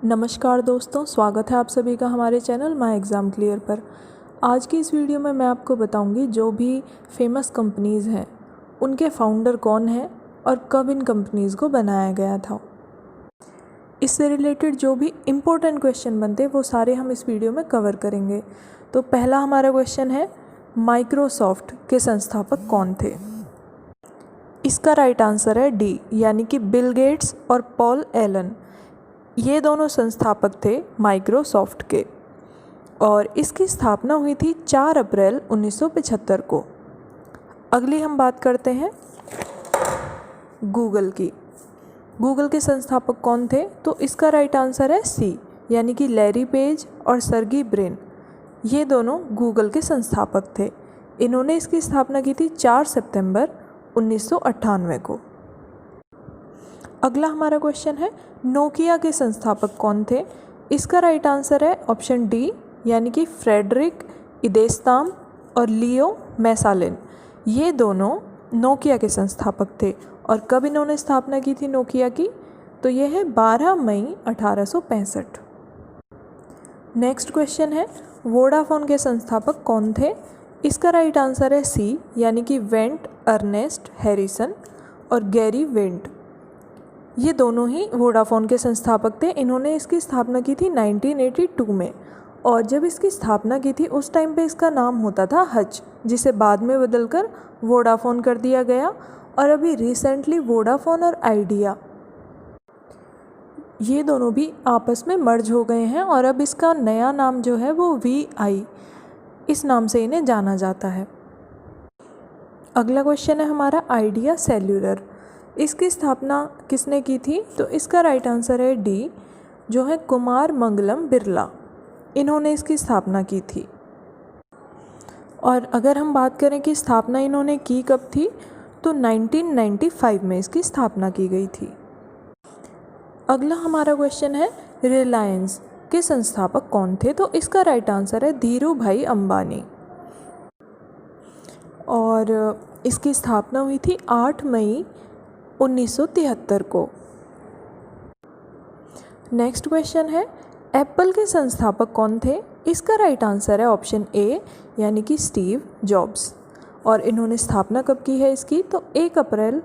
नमस्कार दोस्तों, स्वागत है आप सभी का हमारे चैनल माय एग्ज़ाम क्लियर पर। आज की इस वीडियो में मैं आपको बताऊंगी जो भी फेमस कंपनीज़ हैं उनके फाउंडर कौन हैं और कब इन कंपनीज़ को बनाया गया था। इससे रिलेटेड जो भी इम्पोर्टेंट क्वेश्चन बनते हैं वो सारे हम इस वीडियो में कवर करेंगे। तो पहला हमारा क्वेश्चन है, माइक्रोसॉफ्ट के संस्थापक कौन थे? इसका राइट आंसर है डी, यानी कि बिल गेट्स और पॉल एलन। ये दोनों संस्थापक थे माइक्रोसॉफ्ट के और इसकी स्थापना हुई थी 4 अप्रैल 1975 को। अगली हम बात करते हैं गूगल की। गूगल के संस्थापक कौन थे? तो इसका राइट आंसर है सी, यानी कि लैरी पेज और सर्गी ब्रिन। ये दोनों गूगल के संस्थापक थे। इन्होंने इसकी स्थापना की थी 4 सितंबर 1998 को। अगला हमारा क्वेश्चन है, नोकिया के संस्थापक कौन थे? इसका राइट आंसर है ऑप्शन डी, यानी कि फ्रेडरिक इदेस्ताम और लियो मैसालिन। ये दोनों नोकिया के संस्थापक थे। और कब इन्होंने स्थापना की थी नोकिया की? तो ये है 12 मई 1865। नेक्स्ट क्वेश्चन है, वोडाफोन के संस्थापक कौन थे? इसका राइट आंसर है सी, यानी कि वेंट अर्नेस्ट हैरिसन और गैरी वेंट। ये दोनों ही वोडाफोन के संस्थापक थे। इन्होंने इसकी स्थापना की थी 1982 में। और जब इसकी स्थापना की थी उस टाइम पे इसका नाम होता था हच, जिसे बाद में बदलकर वोडाफोन कर दिया गया। और अभी रिसेंटली वोडाफोन और आइडिया ये दोनों भी आपस में मर्ज हो गए हैं और अब इसका नया नाम जो है वो VI, इस नाम से इन्हें जाना जाता है। अगला क्वेश्चन है हमारा, आइडिया सेल्यूलर। इसकी स्थापना किसने की थी? तो इसका राइट आंसर है डी, जो है कुमार मंगलम बिरला। इन्होंने इसकी स्थापना की थी। और अगर हम बात करें कि स्थापना इन्होंने की कब थी, तो 1995 में इसकी स्थापना की गई थी। अगला हमारा क्वेश्चन है, रिलायंस के संस्थापक कौन थे? तो इसका राइट आंसर है धीरू भाई अंबानी। और इसकी स्थापना हुई थी 8 मई 1973 को। नेक्स्ट क्वेश्चन है, एप्पल के संस्थापक कौन थे? इसका राइट आंसर है ऑप्शन ए, यानी कि स्टीव जॉब्स। और इन्होंने स्थापना कब की है इसकी? तो 1 अप्रैल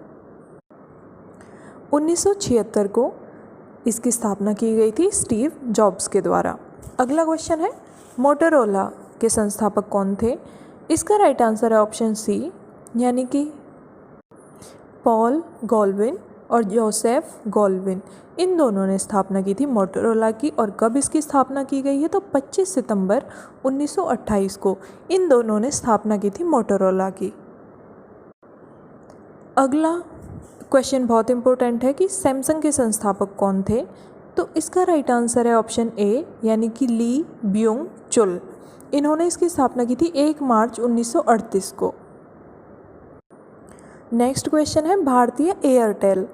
1976 को इसकी स्थापना की गई थी स्टीव जॉब्स के द्वारा। अगला क्वेश्चन है, मोटोरोला के संस्थापक कौन थे? इसका राइट आंसर है ऑप्शन सी, यानी कि पॉल गोल्डविन और जोसेफ गोल्डविन। इन दोनों ने स्थापना की थी मोटोरोला की। और कब इसकी स्थापना की गई है? तो 25 सितंबर 1928 को इन दोनों ने स्थापना की थी मोटोरोला की। अगला क्वेश्चन बहुत इंपॉर्टेंट है कि सैमसंग के संस्थापक कौन थे? तो इसका राइट आंसर है ऑप्शन ए, यानी कि ली ब्यूंग चुल। इन्होंने इसकी स्थापना की थी 1 मार्च 1938 को। नेक्स्ट क्वेश्चन है, भारतीय एयरटेल।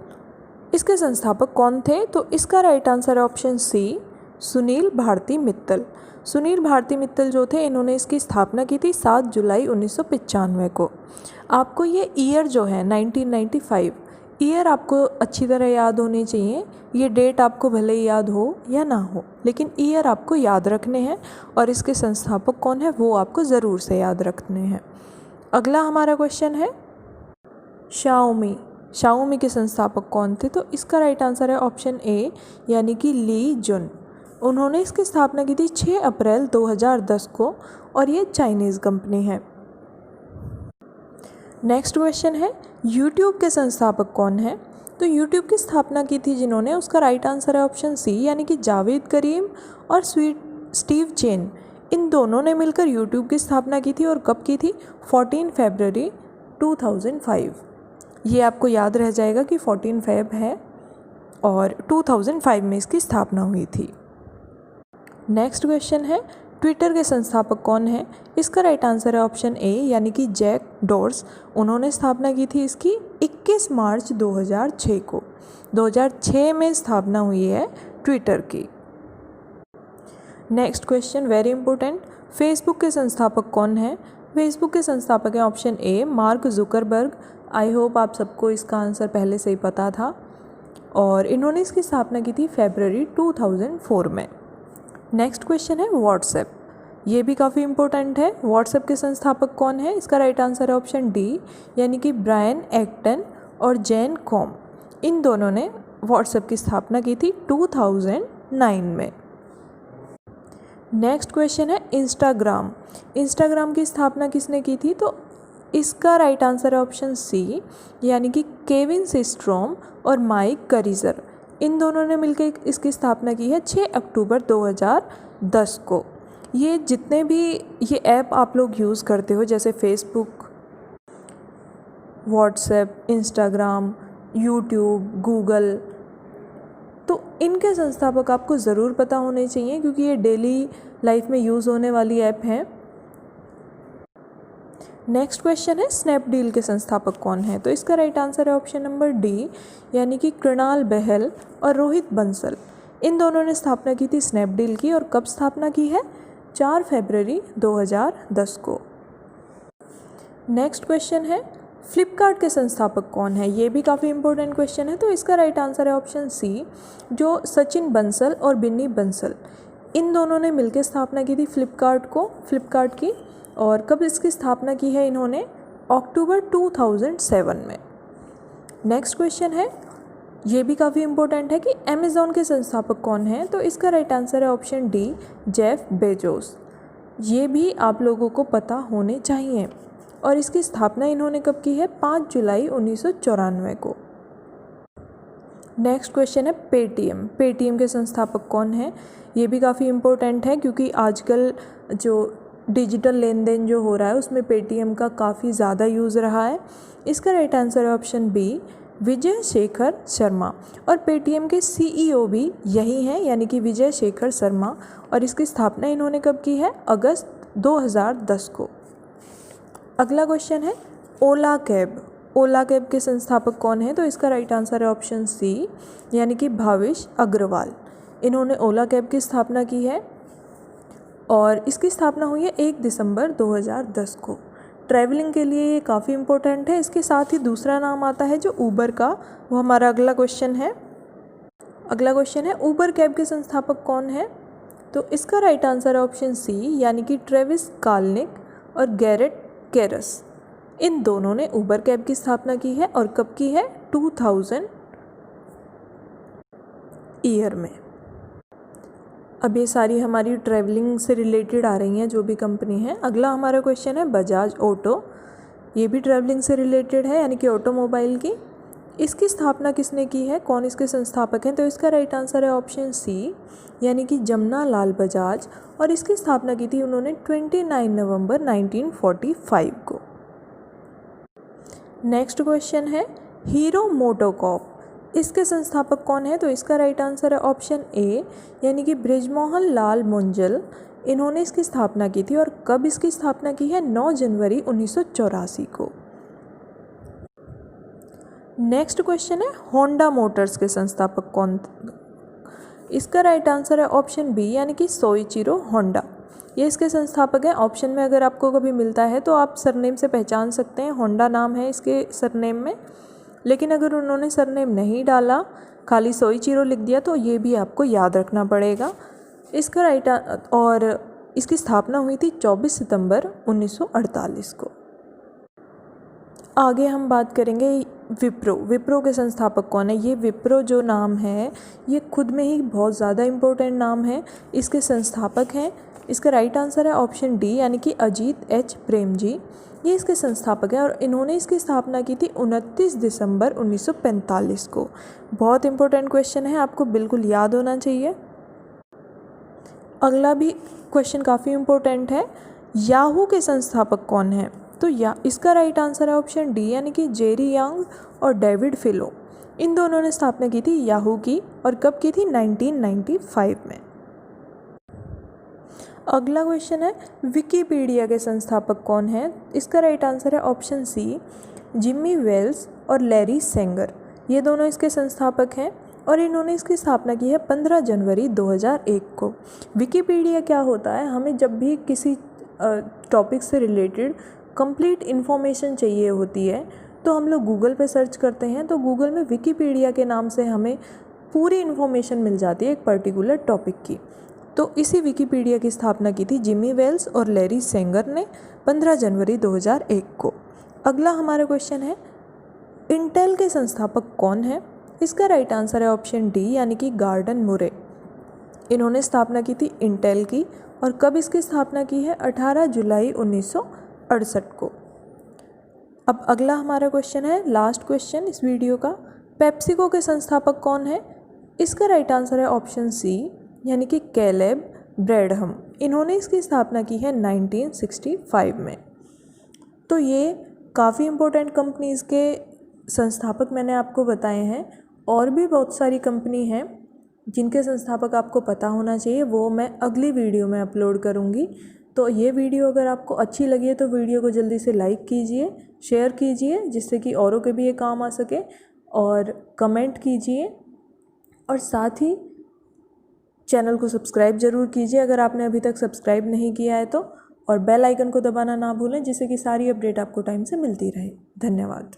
इसके संस्थापक कौन थे? तो इसका राइट आंसर है ऑप्शन सी, सुनील भारती मित्तल। सुनील भारती मित्तल जो थे, इन्होंने इसकी स्थापना की थी 7 जुलाई 1995 को। आपको ये ईयर जो है 1995 ईयर आपको अच्छी तरह याद होनी चाहिए। ये डेट आपको भले ही याद हो या ना हो, लेकिन ईयर आपको याद रखने हैं और इसके संस्थापक कौन है वो आपको ज़रूर से याद रखने हैं। अगला हमारा क्वेश्चन है, शाओमी के संस्थापक कौन थे? तो इसका राइट आंसर है ऑप्शन ए, यानी कि ली जुन। उन्होंने इसकी स्थापना की थी 6 अप्रैल 2010 को और ये चाइनीज़ कंपनी है। नेक्स्ट क्वेश्चन है, यूट्यूब के संस्थापक कौन है? तो यूट्यूब की स्थापना की थी जिन्होंने, उसका राइट आंसर है ऑप्शन सी, यानी कि जावेद करीम और स्टीव चेन। इन दोनों ने मिलकर यूट्यूब की स्थापना की थी। और कब की थी? 14 फरवरी 2005। ये आपको याद रह जाएगा कि 14 फेब है और 2005 में इसकी स्थापना हुई थी। नेक्स्ट क्वेश्चन है, ट्विटर के संस्थापक कौन है? इसका राइट आंसर है ऑप्शन ए, यानी कि जैक डोर्स। उन्होंने स्थापना की थी इसकी 21 मार्च 2006 को। 2006 में स्थापना हुई है ट्विटर की। Next question very important, Facebook के संस्थापक कौन है? फेसबुक के संस्थापक हैं option A, mark Zuckerberg. I hope आप सबको इसका आंसर पहले से ही पता था। और इन्होंने इसकी स्थापना की थी फरवरी 2004 में। नेक्स्ट क्वेश्चन है व्हाट्सएप। ये भी काफ़ी इंपॉर्टेंट है। व्हाट्सएप के संस्थापक कौन है? इसका राइट आंसर है ऑप्शन डी, यानी कि ब्रायन एक्टन और जैन कॉम। इन दोनों ने व्हाट्सएप की स्थापना की थी 2009 में। नेक्स्ट क्वेश्चन है इंस्टाग्राम। इंस्टाग्राम की स्थापना किसने की थी? तो इसका राइट आंसर है ऑप्शन सी, यानी कि केविन सिस्ट्रोम और माइक करीजर। इन दोनों ने मिलकर इसकी स्थापना की है 6 अक्टूबर 2010 को। ये जितने भी ये ऐप आप लोग यूज़ करते हो, जैसे Facebook, WhatsApp, Instagram, YouTube, Google, तो इनके संस्थापक आपको ज़रूर पता होने चाहिए, क्योंकि ये डेली लाइफ में यूज़ होने वाली ऐप हैं। नेक्स्ट क्वेश्चन है स्नैपडील के संस्थापक कौन है? तो इसका राइट आंसर है ऑप्शन नंबर डी, यानी कि कृणाल बहल और रोहित बंसल। इन दोनों ने स्थापना की थी स्नैपडील की, और कब स्थापना की है? 4 फरवरी 2010 को। नेक्स्ट क्वेश्चन है फ्लिपकार्ट के संस्थापक कौन है? ये भी काफ़ी इंपॉर्टेंट क्वेश्चन है। तो इसका राइट आंसर है ऑप्शन सी, जो सचिन बंसल और बिन्नी बंसल। इन दोनों ने मिलकर स्थापना की थी फ्लिपकार्ट की। और कब इसकी स्थापना की है इन्होंने? अक्टूबर 2007 में। नेक्स्ट क्वेश्चन है, ये भी काफ़ी इंपॉर्टेंट है कि अमेज़ॉन के संस्थापक कौन है? तो इसका राइट आंसर है ऑप्शन डी, जेफ बेजोस। ये भी आप लोगों को पता होने चाहिए। और इसकी स्थापना इन्होंने कब की है? 5 जुलाई 1994 को। नेक्स्ट क्वेश्चन है पेटीएम के संस्थापक कौन है? ये भी काफ़ी इम्पोर्टेंट है, क्योंकि आजकल जो डिजिटल लेन देन जो हो रहा है उसमें पेटीएम का काफ़ी ज़्यादा यूज़ रहा है। इसका राइट आंसर है ऑप्शन बी, विजय शेखर शर्मा। और पेटीएम के सीईओ भी यही हैं, यानी कि विजय शेखर शर्मा। और इसकी स्थापना इन्होंने कब की है? अगस्त 2010 को। अगला क्वेश्चन है ओला कैब के संस्थापक कौन है? तो इसका राइट आंसर है ऑप्शन सी, यानी कि भाविश अग्रवाल। इन्होंने ओला कैब की स्थापना की है, और इसकी स्थापना हुई है 1 दिसंबर 2010 को। ट्रैवलिंग के लिए ये काफ़ी इम्पोर्टेंट है। इसके साथ ही दूसरा नाम आता है जो ऊबर का, वो हमारा अगला क्वेश्चन है। अगला क्वेश्चन है ऊबर कैब के संस्थापक कौन है? तो इसका राइट आंसर है ऑप्शन सी, यानी कि ट्रेविस काल्निक और गैरेट केरस। इन दोनों ने ऊबर कैब की स्थापना की है, और कब की है? 2000 ईयर में। अब ये सारी हमारी ट्रैवलिंग से रिलेटेड आ रही हैं जो भी कंपनी है। अगला हमारा क्वेश्चन है बजाज ऑटो। ये भी ट्रैवलिंग से रिलेटेड है, यानी कि ऑटोमोबाइल की। इसकी स्थापना किसने की है? कौन इसके संस्थापक हैं? तो इसका राइट आंसर है ऑप्शन सी, यानी कि जमुना लाल बजाज। और इसकी स्थापना की थी उन्होंने 29 नवंबर 1945 को। नेक्स्ट क्वेश्चन है हीरो मोटोकॉर्प। इसके संस्थापक कौन है? तो इसका राइट आंसर है ऑप्शन ए, यानी कि बृजमोहन लाल मुंजल। इन्होंने इसकी स्थापना की थी, और कब इसकी स्थापना की है? 9 जनवरी 1984 को। नेक्स्ट क्वेश्चन है होंडा मोटर्स के संस्थापक कौन? इसका राइट आंसर है ऑप्शन बी, यानी कि सोइचिरो होंडा। ये इसके संस्थापक हैं। ऑप्शन में अगर आपको कभी मिलता है तो आप सरनेम से पहचान सकते हैं, होंडा नाम है इसके सरनेम में। लेकिन अगर उन्होंने सरनेम नहीं डाला, खाली सोइचिरो लिख दिया, तो ये भी आपको याद रखना पड़ेगा। इसका और इसकी स्थापना हुई थी 24 सितंबर 1948 को। आगे हम बात करेंगे विप्रो के संस्थापक कौन है? ये विप्रो जो नाम है ये खुद में ही बहुत ज़्यादा इम्पोर्टेंट नाम है। इसके संस्थापक हैं, इसका राइट आंसर है ऑप्शन डी, यानी कि अजीत एच प्रेम जी। ये इसके संस्थापक हैं, और इन्होंने इसकी स्थापना की थी 29 दिसंबर 1945 को। बहुत इंपॉर्टेंट क्वेश्चन है, आपको बिल्कुल याद होना चाहिए। अगला भी क्वेश्चन काफ़ी इम्पोर्टेंट है, याहू के संस्थापक कौन है? तो इसका राइट आंसर है ऑप्शन डी, यानी कि जेरी यांग और डेविड फिलो। इन दोनों ने स्थापना की थी याहू की, और कब की थी? 1995 में। अगला क्वेश्चन है विकिपीडिया के संस्थापक कौन है? इसका राइट आंसर है ऑप्शन सी, जिमी वेल्स और लैरी सेंगर। ये दोनों इसके संस्थापक हैं, और इन्होंने इसकी स्थापना की है 15 जनवरी 2001 को। विकिपीडिया क्या होता है? हमें जब भी किसी टॉपिक से रिलेटेड कंप्लीट इन्फॉर्मेशन चाहिए होती है, तो हम लोग गूगल पे सर्च करते हैं तो गूगल में विकिपीडिया के नाम से हमें पूरी इन्फॉर्मेशन मिल जाती है एक पर्टिकुलर टॉपिक की। तो इसी विकिपीडिया की स्थापना की थी जिमी वेल्स और लैरी सेंगर ने 15 जनवरी 2001 को। अगला हमारा क्वेश्चन है, इंटेल के संस्थापक कौन है? इसका राइट आंसर है ऑप्शन डी यानी कि गॉर्डन मुरे। इन्होंने स्थापना की थी इंटेल की, और कब इसकी स्थापना की है? 18 जुलाई 1968 को। अब अगला हमारा क्वेश्चन है, लास्ट क्वेश्चन इस वीडियो का, पेप्सिको के संस्थापक कौन है? इसका राइट आंसर है ऑप्शन सी यानी कि कैलेब ब्रैडहम। इन्होंने इसकी स्थापना की है 1965 में। तो ये काफ़ी इम्पोर्टेंट कंपनीज़ के संस्थापक मैंने आपको बताए हैं। और भी बहुत सारी कंपनी हैं जिनके संस्थापक आपको पता होना चाहिए, वो मैं अगली वीडियो में अपलोड करूँगी। तो ये वीडियो अगर आपको अच्छी लगी है तो वीडियो को जल्दी से लाइक कीजिए, शेयर कीजिए, जिससे कि औरों के भी ये काम आ सके, और कमेंट कीजिए, और साथ ही चैनल को सब्सक्राइब ज़रूर कीजिए अगर आपने अभी तक सब्सक्राइब नहीं किया है तो, और बेल आइकन को दबाना ना भूलें जिससे कि सारी अपडेट आपको टाइम से मिलती रहे। धन्यवाद।